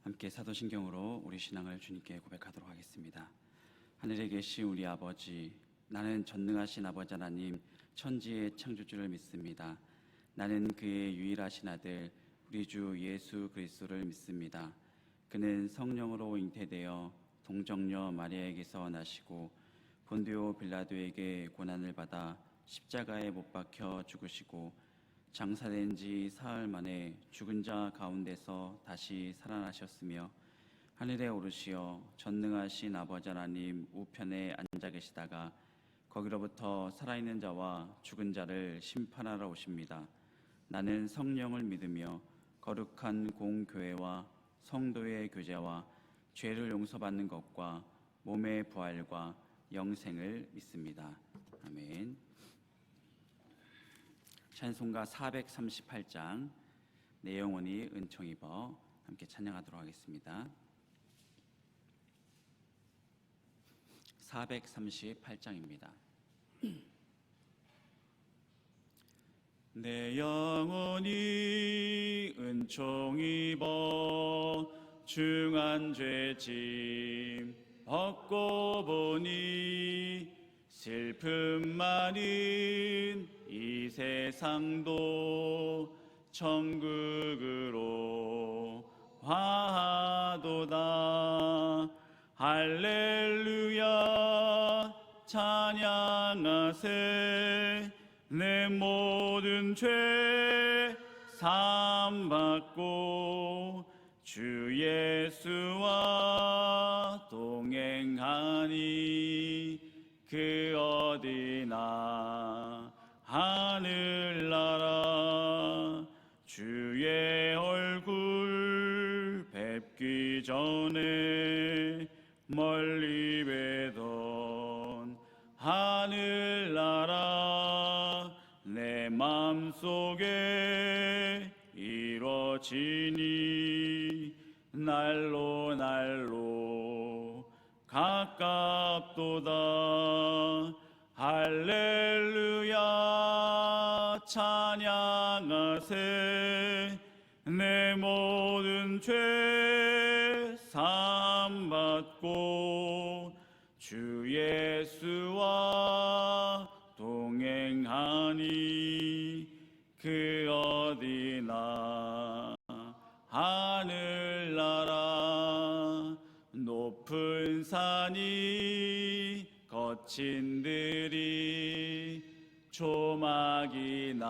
함께 사도신경으로 우리 신앙을 주님께 고백하도록 하겠습니다. 하늘에 계신 우리 아버지, 나는 전능하신 아버지 하나님 천지의 창조주를 믿습니다. 나는 그의 유일하신 아들 우리 주 예수 그리스도를 믿습니다. 그는 성령으로 잉태되어 동정녀 마리아에게서 나시고 본디오 빌라도에게 고난을 받아 십자가에 못 박혀 죽으시고 장사된 지 사흘 만에 죽은 자 가운데서 다시 살아나셨으며 하늘에 오르시어 전능하신 아버지 하나님 우편에 앉아 계시다가 거기로부터 살아있는 자와 죽은 자를 심판하러 오십니다. 나는 성령을 믿으며 거룩한 공교회와 성도의 교제와 죄를 용서받는 것과 몸의 부활과 영생을 믿습니다. 아멘. 찬송가 438장 내 영혼이 은총 입어 함께 찬양하도록 하겠습니다. 438장입니다. 내 영혼이 은총 입어 중한 죄짐 벗고 보니 슬픔 많은 이 세상도 천국으로 화하도다. 할렐루야 찬양하세. 내 모든 죄 사함받고 주 예수와 동행하니 그 어디나 하늘나라. 주의 얼굴 뵙기 전에 멀리 뵈던 하늘나라. 내 맘속에 이루어지니 날로 날로 가깝도다. 할렐루야 찬양하세. 내 모든 죄 사함받고 주 예수와 동행하니 그 어디나 하늘나라. 높은 산이 거친 들이 조막이나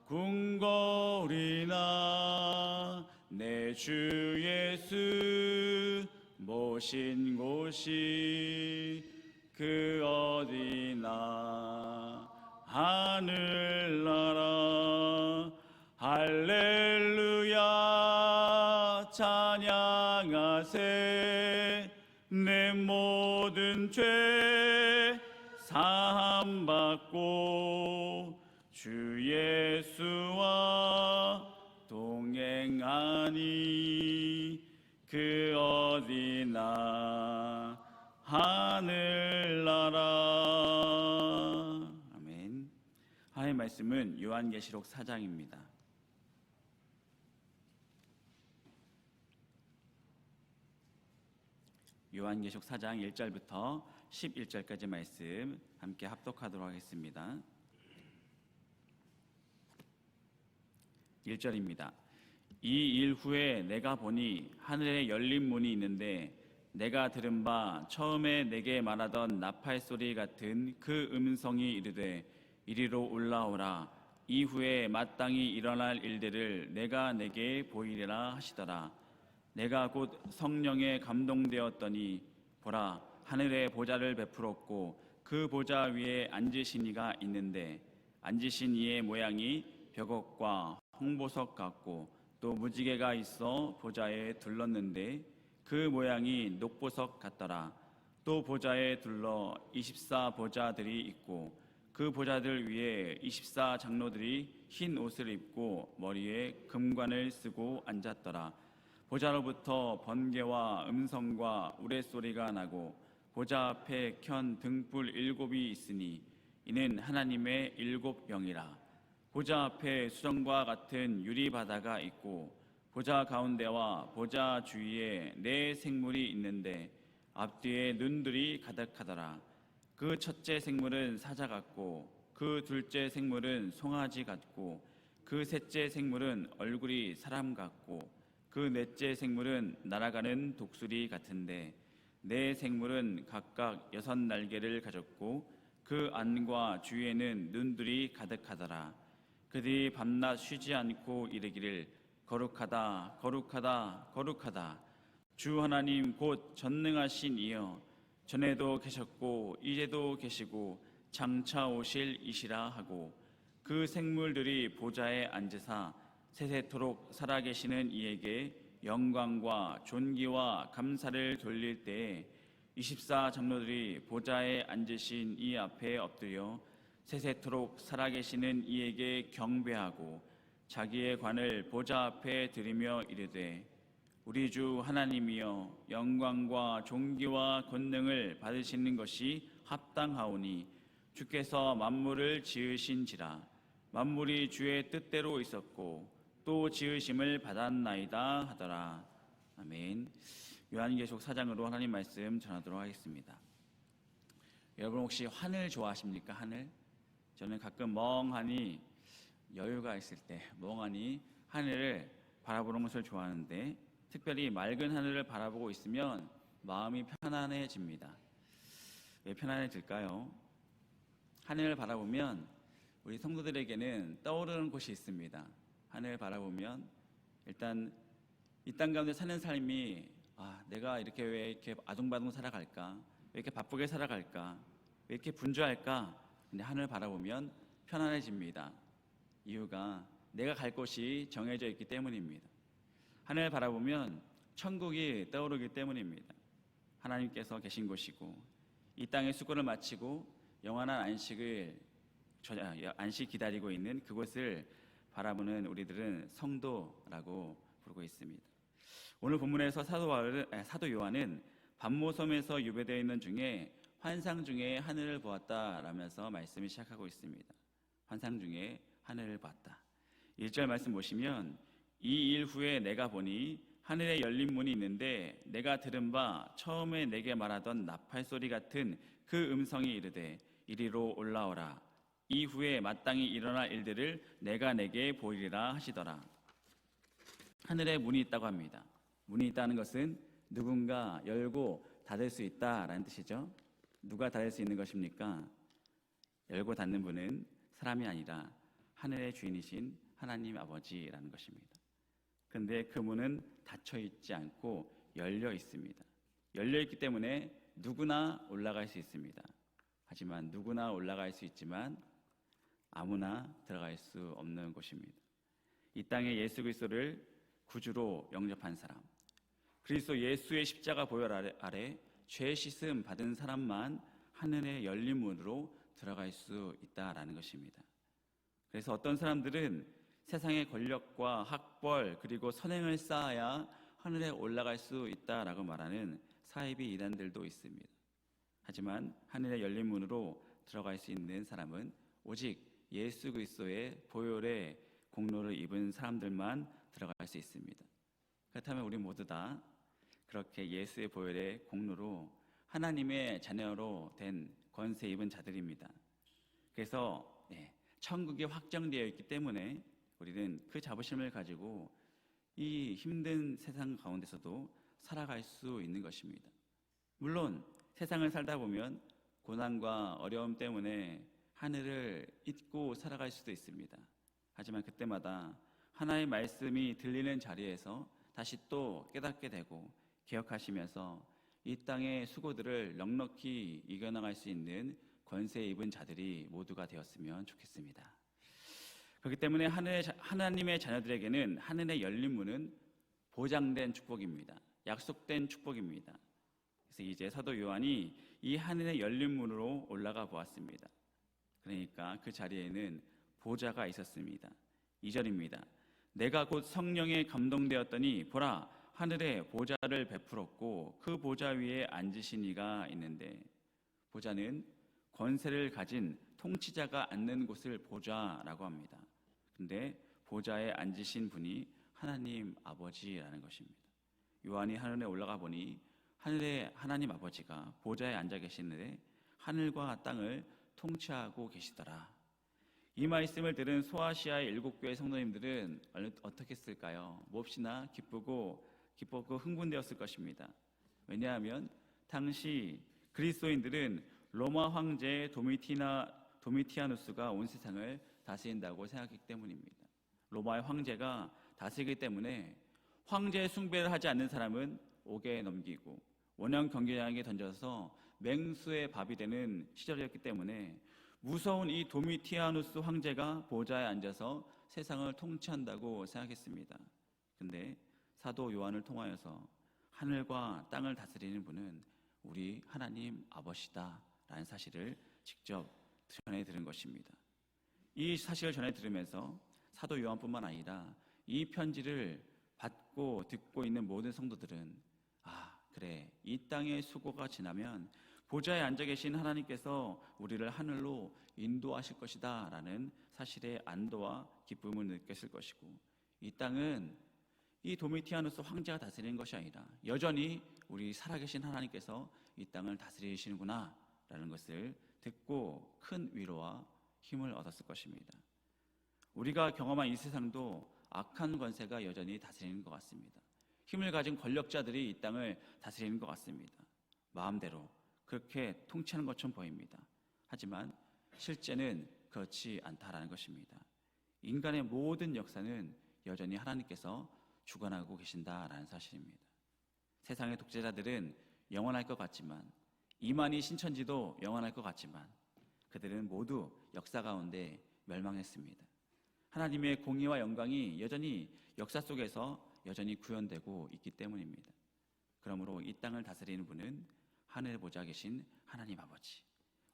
궁궐이나 내 주 예수 모신 곳이 그 어디나 하늘나라. 할렐루야 찬양하세. 내 모든 죄 사함받고 주 예수와 동행하니 그 어디나 하늘나라. 아멘. 하나님의 말씀은 요한계시록 4장입니다. 요한계시록 4장 1절부터 11절까지 말씀 함께 합독하도록 하겠습니다. 1절입니다. 이 일 후에 내가 보니 하늘에 열린 문이 있는데 내가 들은 바 처음에 내게 말하던 나팔 소리 같은 그 음성이 이르되 이리로 올라오라. 이후에 마땅히 일어날 일들을 내가 내게 보이리라 하시더라. 내가 곧 성령에 감동되었더니 보라, 하늘에 보좌를 베풀었고 그 보좌 위에 앉으신 이가 있는데 앉으신 이의 모양이 벽옥과 홍보석 같고 또 무지개가 있어 보좌에 둘렀는데 그 모양이 녹보석 같더라. 또 보좌에 둘러 24보좌들이 있고 그 보좌들 위에 24장로들이 흰 옷을 입고 머리에 금관을 쓰고 앉았더라. 보좌로부터 번개와 음성과 우레소리가 나고 보좌 앞에 켠 등불 7이 있으니 이는 하나님의 7 영이라. 보좌 앞에 수정과 같은 유리바다가 있고 보좌 가운데와 보좌 주위에 네 생물이 있는데 앞뒤에 눈들이 가득하더라. 그 첫째 생물은 사자 같고 그 둘째 생물은 송아지 같고 그 셋째 생물은 얼굴이 사람 같고 그 넷째 생물은 날아가는 독수리 같은데 네 생물은 각각 6날개를 가졌고 그 안과 주위에는 눈들이 가득하더라. 그들이 밤낮 쉬지 않고 이르기를 거룩하다 거룩하다 거룩하다 주 하나님 곧 전능하신 이여 전에도 계셨고 이제도 계시고 장차 오실 이시라 하고 그 생물들이 보좌에 앉으사 세세토록 살아계시는 이에게 영광과 존귀와 감사를 돌릴 때에 24 장로들이 보좌에 앉으신 이 앞에 엎드려 세세토록 살아계시는 이에게 경배하고 자기의 관을 보좌 앞에 드리며 이르되 우리 주 하나님이여 영광과 존귀와 권능을 받으시는 것이 합당하오니 주께서 만물을 지으신지라 만물이 주의 뜻대로 있었고 또 지으심을 받았나이다 하더라. 아멘. 요한계시록 4장으로 하나님 말씀 전하도록 하겠습니다. 여러분 혹시 하늘 좋아하십니까? 하늘? 저는 가끔 멍하니 여유가 있을 때 멍하니 하늘을 바라보는 것을 좋아하는데 특별히 맑은 하늘을 바라보고 있으면 마음이 편안해집니다. 왜 편안해질까요? 하늘을 바라보면 우리 성도들에게는 떠오르는 곳이 있습니다. 하늘을 바라보면 일단 이 땅 가운데 사는 삶이 내가 왜 이렇게 아둥바둥 살아갈까? 왜 이렇게 바쁘게 살아갈까? 왜 이렇게 분주할까? 근데 하늘을 바라보면 편안해집니다. 이유가 내가 갈 곳이 정해져 있기 때문입니다. 하늘을 바라보면 천국이 떠오르기 때문입니다. 하나님께서 계신 곳이고 이 땅의 수고를 마치고 영원한 안식 기다리고 있는 그곳을 바라보는 우리들은 성도라고 부르고 있습니다. 오늘 본문에서 사도 요한은 반모섬에서 유배되어 있는 중에 환상 중에 하늘을 보았다라면서 말씀을 시작하고 있습니다. 환상 중에 하늘을 봤다. 1절 말씀 보시면 이 일 후에 내가 보니 하늘에 열린 문이 있는데 내가 들은 바 처음에 내게 말하던 나팔 소리 같은 그 음성이 이르되 이리로 올라오라. 이후에 마땅히 일어날 일들을 내가 내게 보이리라 하시더라. 하늘에 문이 있다고 합니다. 문이 있다는 것은 누군가 열고 닫을 수 있다라는 뜻이죠. 누가 닫을 수 있는 것입니까? 열고 닫는 분은 사람이 아니라 하늘의 주인이신 하나님 아버지라는 것입니다. 그런데 그 문은 닫혀 있지 않고 열려 있습니다. 열려 있기 때문에 누구나 올라갈 수 있습니다. 하지만 누구나 올라갈 수 있지만 아무나 들어갈 수 없는 곳입니다. 이 땅에 예수 그리스도를 구주로 영접한 사람, 그리스도 예수의 십자가 보혈 아래 죄 씻음 받은 사람만 하늘의 열린 문으로 들어갈 수 있다라는 것입니다. 그래서 어떤 사람들은 세상의 권력과 학벌 그리고 선행을 쌓아야 하늘에 올라갈 수 있다라고 말하는 사이비 이단들도 있습니다. 하지만 하늘의 열린 문으로 들어갈 수 있는 사람은 오직 예수 그리스도의 보혈의 공로를 입은 사람들만 들어갈 수 있습니다. 그렇다면 우리 모두 다 그렇게 예수의 보혈의 공로로 하나님의 자녀로 된 권세 입은 자들입니다. 그래서 천국이 확정되어 있기 때문에 우리는 그 자부심을 가지고 이 힘든 세상 가운데서도 살아갈 수 있는 것입니다. 물론 세상을 살다 보면 고난과 어려움 때문에 하늘을 잊고 살아갈 수도 있습니다. 하지만 그때마다 하나님의 말씀이 들리는 자리에서 다시 또 깨닫게 되고 기억하시면서 이 땅의 수고들을 넉넉히 이겨나갈 수 있는 권세 입은 자들이 모두가 되었으면 좋겠습니다. 그렇기 때문에 하나님의 자녀들에게는 하늘의 열린 문은 보장된 축복입니다. 약속된 축복입니다. 그래서 이제 사도 요한이 이 하늘의 열린 문으로 올라가 보았습니다. 그러니까 그 자리에는 보좌가 있었습니다. 2절입니다. 내가 곧 성령에 감동되었더니 보라 하늘에 보좌를 베풀었고 그 보좌 위에 앉으신 이가 있는데, 보좌는 권세를 가진 통치자가 앉는 곳을 보좌라고 합니다. 근데 보좌에 앉으신 분이 하나님 아버지라는 것입니다. 요한이 하늘에 올라가 보니 하늘에 하나님 아버지가 보좌에 앉아 계시는데 하늘과 땅을 통치하고 계시더라. 이 말씀을 들은 소아시아의 7교회 성도님들은 어떻게 했을까요? 몹시나 기쁘고 흥분되었을 것입니다. 왜냐하면 당시 그리스도인들은 로마 황제 도미티아누스가 온 세상을 다스린다고 생각했기 때문입니다. 로마의 황제가 다스리기 때문에 황제 숭배를 하지 않는 사람은 옥에 넘기고 원형 경계장에 던져서 맹수의 밥이 되는 시절이었기 때문에 무서운 이 도미티아누스 황제가 보좌에 앉아서 세상을 통치한다고 생각했습니다. 근데 사도 요한을 통하여서 하늘과 땅을 다스리는 분은 우리 하나님 아버지다라는 사실을 직접 전해 들은 것입니다. 이 사실을 전해 들으면서 사도 요한뿐만 아니라 이 편지를 받고 듣고 있는 모든 성도들은 그래, 이 땅의 수고가 지나면 보좌에 앉아 계신 하나님께서 우리를 하늘로 인도하실 것이다 라는 사실의 안도와 기쁨을 느꼈을 것이고, 이 땅은 이 도미티아누스 황제가 다스리는 것이 아니라 여전히 우리 살아계신 하나님께서 이 땅을 다스리시는구나 라는 것을 듣고 큰 위로와 힘을 얻었을 것입니다. 우리가 경험한 이 세상도 악한 권세가 여전히 다스리는 것 같습니다. 힘을 가진 권력자들이 이 땅을 다스리는 것 같습니다. 마음대로 그렇게 통치하는 것처럼 보입니다. 하지만 실제는 그렇지 않다라는 것입니다. 인간의 모든 역사는 여전히 하나님께서 주관하고 계신다라는 사실입니다. 세상의 독재자들은 영원할 것 같지만, 이만희 신천지도 영원할 것 같지만 그들은 모두 역사 가운데 멸망했습니다. 하나님의 공의와 영광이 여전히 역사 속에서 여전히 구현되고 있기 때문입니다. 그러므로 이 땅을 다스리는 분은 하늘에 보좌 계신 하나님 아버지,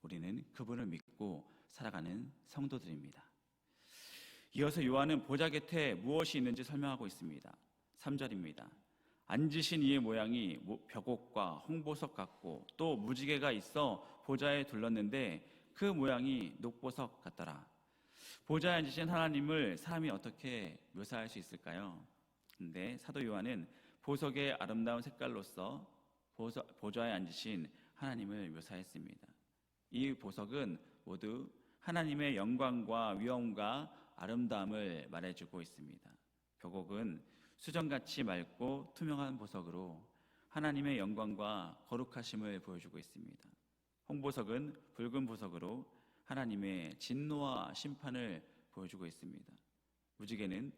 우리는 그분을 믿고 살아가는 성도들입니다. 이어서 요한은 보좌 곁에 무엇이 있는지 설명하고 있습니다. 3절입니다. 앉으신 이의 모양이 벽옥과 홍보석 같고 또 무지개가 있어 보좌에 둘렀는데 그 모양이 녹보석 같더라. 보좌에 앉으신 하나님을 사람이 어떻게 묘사할 수 있을까요? 근데 사도 요한은 보석의 아름다운 색깔로서 보좌에 앉으신 하나님을 묘사했습니다. 이 보석은 모두 하나님의 영광과 위엄과 아름다움을 말해주고 있습니다. 벽옥은 수정같이 맑고 투명한 보석으로 하나님의 영광과 거룩하심을 보여주고 있습니다. 홍보석은 붉은 보석으로 하나님의 진노와 심판을 보여주고 있습니다. 무지개는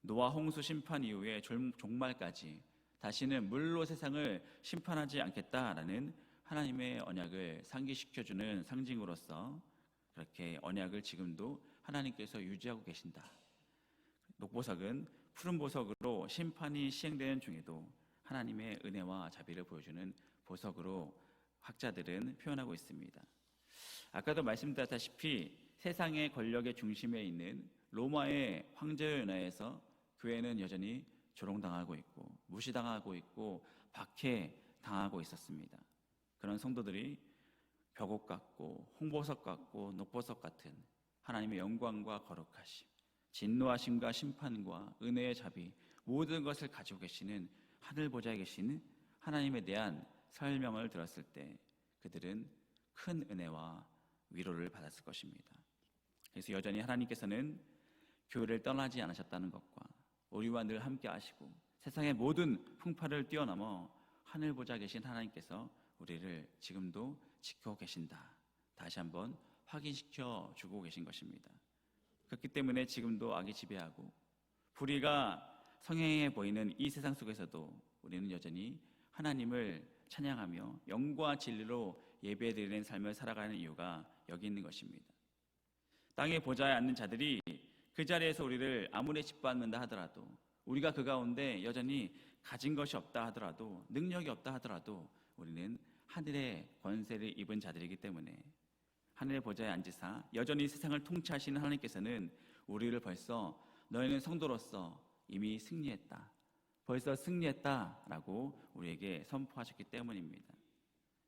노아 홍수 심판 이후에 종말까지 다시는 물로 세상을 심판하지 않겠다라는 하나님의 언약을 상기시켜주는 상징으로서 그렇게 언약을 지금도 하나님께서 유지하고 계신다. 녹보석은 푸른 보석으로 심판이 시행되는 중에도 하나님의 은혜와 자비를 보여주는 보석으로 학자들은 표현하고 있습니다. 아까도 말씀드렸다시피 세상의 권력의 중심에 있는 로마의 황제에 의해서 교회는 여전히 조롱당하고 있고 무시당하고 있고 박해당하고 있었습니다. 그런 성도들이 벽옥 같고 홍보석 같고 녹보석 같은 하나님의 영광과 거룩하심, 진노하심과 심판과 은혜의 자비, 모든 것을 가지고 계시는 하늘 보좌에 계신 하나님에 대한 설명을 들었을 때 그들은 큰 은혜와 위로를 받았을 것입니다. 그래서 여전히 하나님께서는 교회를 떠나지 않으셨다는 것과 우리와 늘 함께 하시고 세상의 모든 풍파를 뛰어넘어 하늘 보좌 계신 하나님께서 우리를 지금도 지키고 계신다, 다시 한번 확인시켜 주고 계신 것입니다. 그렇기 때문에 지금도 악이 지배하고 불의가 성행해 보이는 이 세상 속에서도 우리는 여전히 하나님을 찬양하며 영과 진리로 예배드리는 삶을 살아가는 이유가 여기 있는 것입니다. 땅의 보좌에 앉는 자들이 그 자리에서 우리를 아무리 짓밟는다 하더라도, 우리가 그 가운데 여전히 가진 것이 없다 하더라도, 능력이 없다 하더라도 우리는 하늘의 권세를 입은 자들이기 때문에 하늘의 보좌에 앉으사 여전히 세상을 통치하시는 하나님께서는 우리를 벌써 너희는 성도로서 이미 승리했다, 벌써 승리했다라고 우리에게 선포하셨기 때문입니다.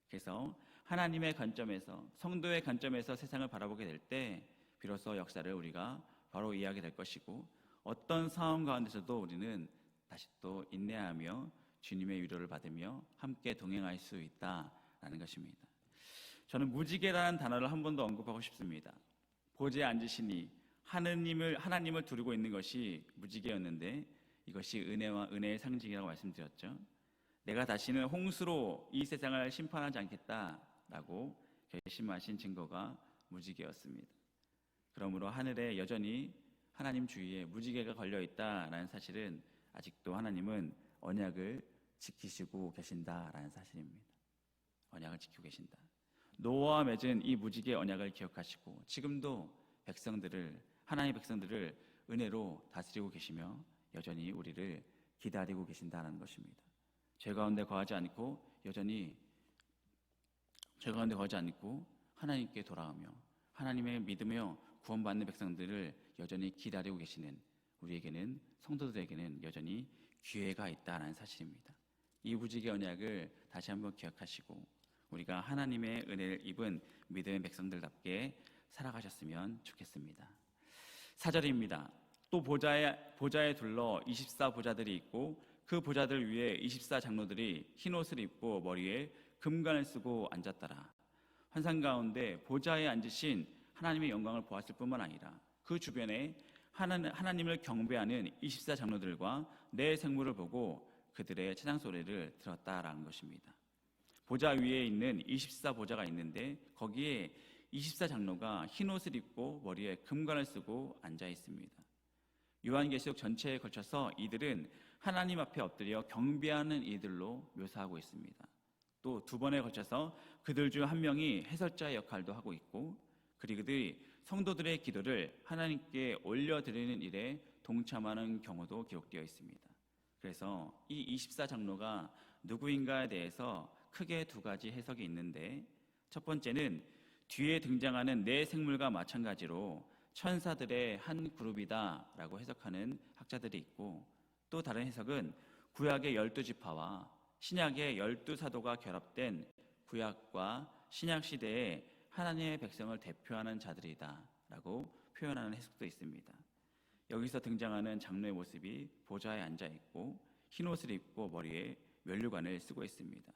그래서 하나님의 관점에서, 성도의 관점에서 세상을 바라보게 될 때 비로소 역사를 우리가 바로 이해하게 될 것이고, 어떤 상황 가운데서도 우리는 다시 또 인내하며 주님의 위로를 받으며 함께 동행할 수 있다라는 것입니다. 저는 무지개라는 단어를 한 번 더 언급하고 싶습니다. 보좌에 앉으시니 하나님을 두르고 있는 것이 무지개였는데 이것이 은혜의 상징이라고 말씀드렸죠. 내가 다시는 홍수로 이 세상을 심판하지 않겠다라고 결심하신 증거가 무지개였습니다. 그러므로 하늘에 여전히 하나님 주위에 무지개가 걸려 있다라는 사실은 아직도 하나님은 언약을 지키시고 계신다라는 사실입니다. 언약을 지키고 계신다. 노아와 맺은 이 무지개 언약을 기억하시고 지금도 하나님의 백성들을 은혜로 다스리고 계시며 여전히 우리를 기다리고 계신다는 것입니다. 죄 가운데 거하지 않고 하나님께 돌아오며 하나님의 믿으며 구원받는 백성들을 여전히 기다리고 계시는 우리에게는, 성도들에게는 여전히 기회가 있다는 사실입니다. 이 무지개 언약을 다시 한번 기억하시고 우리가 하나님의 은혜를 입은 믿음의 백성들답게 살아가셨으면 좋겠습니다. 4절입니다. 또 보좌에 둘러 24 보좌들이 있고 그 보좌들 위에 24 장로들이 흰 옷을 입고 머리에 금관을 쓰고 앉았더라. 환상 가운데 보좌에 앉으신 하나님의 영광을 보았을 뿐만 아니라 그 주변에 하나님을 경배하는 24 장로들과 네 생물을 보고 그들의 찬양 소리를 들었다라는 것입니다. 보좌 위에 있는 24 보좌가 있는데 거기에 24 장로가 흰 옷을 입고 머리에 금관을 쓰고 앉아 있습니다. 요한계시록 전체에 걸쳐서 이들은 하나님 앞에 엎드려 경배하는 이들로 묘사하고 있습니다. 또 두 번에 걸쳐서 그들 중 한 명이 해설자의 역할도 하고 있고 그리고 그들이 성도들의 기도를 하나님께 올려드리는 일에 동참하는 경우도 기록되어 있습니다. 그래서 이 24 장로가 누구인가에 대해서 크게 두 가지 해석이 있는데 첫 번째는 뒤에 등장하는 네 생물과 마찬가지로 천사들의 한 그룹이다라고 해석하는 학자들이 있고 또 다른 해석은 구약의 12지파와 신약의 12사도가 결합된 구약과 신약 시대에 하나님의 백성을 대표하는 자들이다라고 표현하는 해석도 있습니다. 여기서 등장하는 장로의 모습이 보좌에 앉아 있고 흰 옷을 입고 머리에 면류관을 쓰고 있습니다.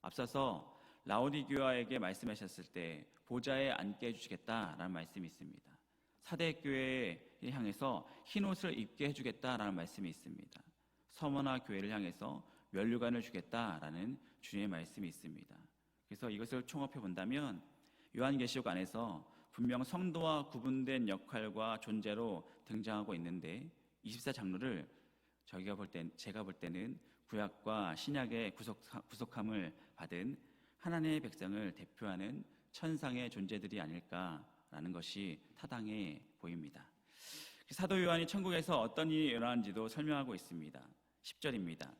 앞서서 라오디게아에게 말씀하셨을 때 보좌에 앉게 해주시겠다라는 말씀이 있습니다. 사대 교회를 향해서 흰 옷을 입게 해주겠다라는 말씀이 있습니다. 서머나 교회를 향해서 면류관을 주겠다라는 주님의 말씀이 있습니다. 그래서 이것을 총합해 본다면 요한계시록 안에서 분명 성도와 구분된 역할과 존재로 등장하고 있는데 24 장로를 제가 볼 때는 구약과 신약의 구속함을 받은 하나님의 백성을 대표하는 천상의 존재들이 아닐까라는 것이 타당해 보입니다. 사도 요한이 천국에서 어떤 일이 일어나는지도 설명하고 있습니다. 10절입니다.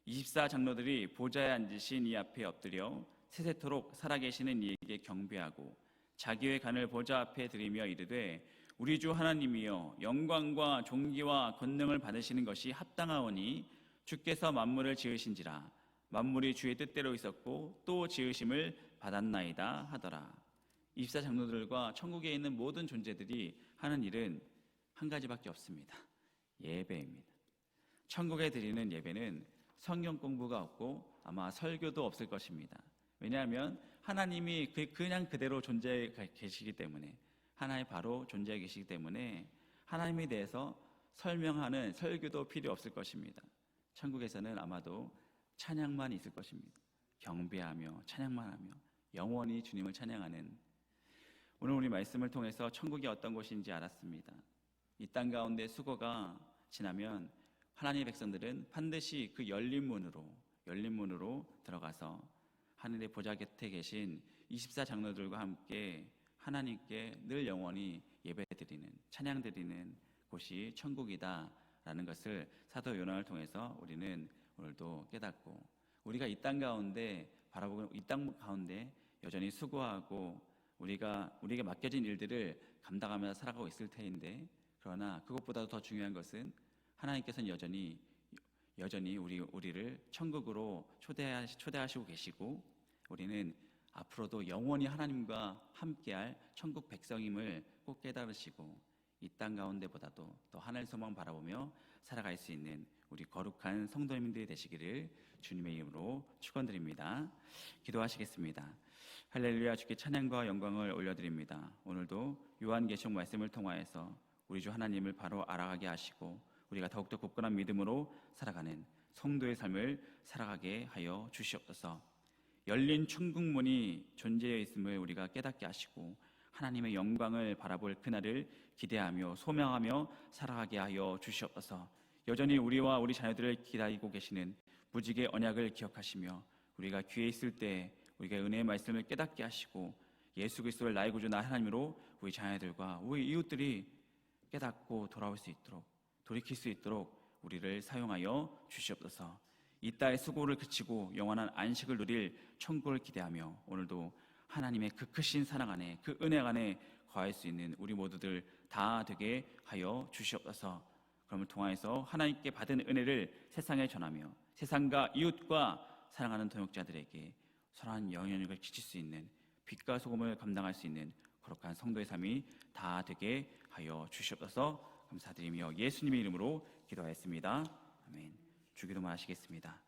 24 장로들이 보좌에 앉으신 이 앞에 엎드려 세세토록 살아계시는 이에게 경배하고 자기의 간을 보좌 앞에 드리며 이르되 우리 주 하나님이여 영광과 존귀와 권능을 받으시는 것이 합당하오니 주께서 만물을 지으신지라 만물이 주의 뜻대로 있었고 또 지으심을 받았나이다 하더라. 24 장로들과 천국에 있는 모든 존재들이 하는 일은 한 가지밖에 없습니다. 예배입니다. 천국에 드리는 예배는 성경 공부가 없고 아마 설교도 없을 것입니다. 왜냐하면 하나님이 그냥 그대로 존재해 계시기 때문에 하나님 바로 존재해 계시기 때문에 하나님에 대해서 설명하는 설교도 필요 없을 것입니다. 천국에서는 아마도 찬양만 있을 것입니다. 경배하며 찬양만 하며 영원히 주님을 찬양하는 오늘 우리 말씀을 통해서 천국이 어떤 곳인지 알았습니다. 이 땅 가운데 수고가 지나면 하나님의 백성들은 반드시 그 열린 문으로 들어가서 하늘의 보좌 곁에 계신 24 장로들과 함께 하나님께 늘 영원히 예배드리는 찬양드리는 곳이 천국이다라는 것을 사도 요한을 통해서 우리는 오늘도 깨닫고 우리가 이 땅 가운데 바라보고 이 땅 가운데 여전히 수고하고 우리에게 맡겨진 일들을 감당하며 살아가고 있을 테인데 그러나 그것보다도 더 중요한 것은 하나님께서는 여전히 우리를 천국으로 초대하시고 계시고 우리는 앞으로도 영원히 하나님과 함께할 천국 백성임을 꼭 깨달으시고 이 땅 가운데보다도 또 하늘 소망 바라보며 살아갈 수 있는 우리 거룩한 성도님들이 되시기를 주님의 이름으로 축원드립니다. 기도하시겠습니다. 할렐루야. 주께 찬양과 영광을 올려드립니다. 오늘도 요한계시록 말씀을 통하여서 우리 주 하나님을 바로 알아가게 하시고 우리가 더욱더 굳건한 믿음으로 살아가는 성도의 삶을 살아가게 하여 주시옵소서. 열린 천국문이 존재해 있음을 우리가 깨닫게 하시고 하나님의 영광을 바라볼 그날을 기대하며 소명하며 살아가게 하여 주시옵소서. 여전히 우리와 우리 자녀들을 기다리고 계시는 무지개 언약을 기억하시며 우리가 귀에 있을 때 우리가 은혜의 말씀을 깨닫게 하시고 예수 그리스도를 나의 구주 나의 하나님으로 우리 자녀들과 우리 이웃들이 깨닫고 돌아올 수 있도록 돌이킬 수 있도록 우리를 사용하여 주시옵소서. 이 땅의 수고를 그치고 영원한 안식을 누릴 천국을 기대하며 오늘도 하나님의 그 크신 사랑 안에 그 은혜 안에 거할 수 있는 우리 모두들 다 되게 하여 주시옵소서. 그럼을 통하여서 하나님께 받은 은혜를 세상에 전하며 세상과 이웃과 사랑하는 동역자들에게 선한 영향력을 끼칠 수 있는 빛과 소금을 감당할 수 있는 거룩한 성도의 삶이 다 되게 하여 주시옵소서. 감사드리며 예수님의 이름으로 기도하였습니다. 아멘. 주기도만 하시겠습니다.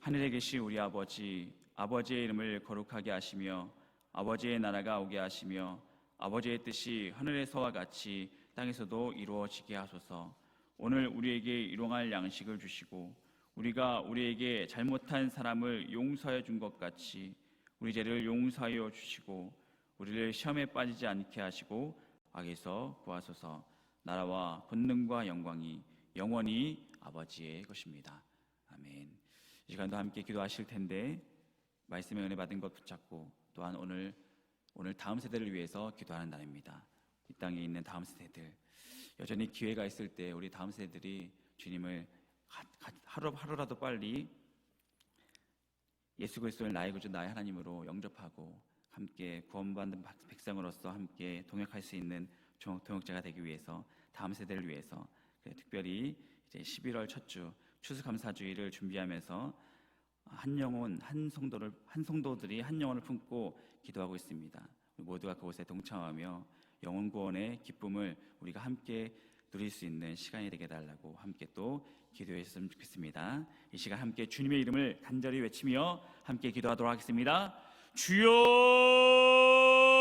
하늘에 계신 우리 아버지, 아버지의 이름을 거룩하게 하시며 아버지의 나라가 오게 하시며 아버지의 뜻이 하늘에서와 같이 땅에서도 이루어지게 하소서. 오늘 우리에게 일용할 양식을 주시고 우리가 우리에게 잘못한 사람을 용서해 준 것 같이 우리 죄를 용서하여 주시고 우리를 시험에 빠지지 않게 하시고 악에서 구하소서. 나라와 권능과 영광이 영원히 아버지의 것입니다. 아멘. 이 시간도 함께 기도하실 텐데 말씀의 은혜 받은 것 붙잡고 또한 오늘 다음 세대를 위해서 기도하는 날입니다. 이 땅에 있는 다음 세대들 여전히 기회가 있을 때 우리 다음 세대들이 주님을 하루라도 빨리 예수 그리스도를 나의 구주 나의 하나님으로 영접하고 함께 구원받는 백성으로서 함께 동역할 수 있는 동역자가 되기 위해서 다음 세대를 위해서 특별히 이제 11월 첫 주 추수감사주의를 준비하면서 한 영혼 한 성도들이 한 영혼을 품고 기도하고 있습니다. 우리 모두가 그곳에 동참하며 영혼 구원의 기쁨을 우리가 함께 누릴 수 있는 시간이 되게 달라고 함께 또 기도했으면 좋겠습니다. 이 시간 함께 주님의 이름을 간절히 외치며 함께 기도하도록 하겠습니다. 주여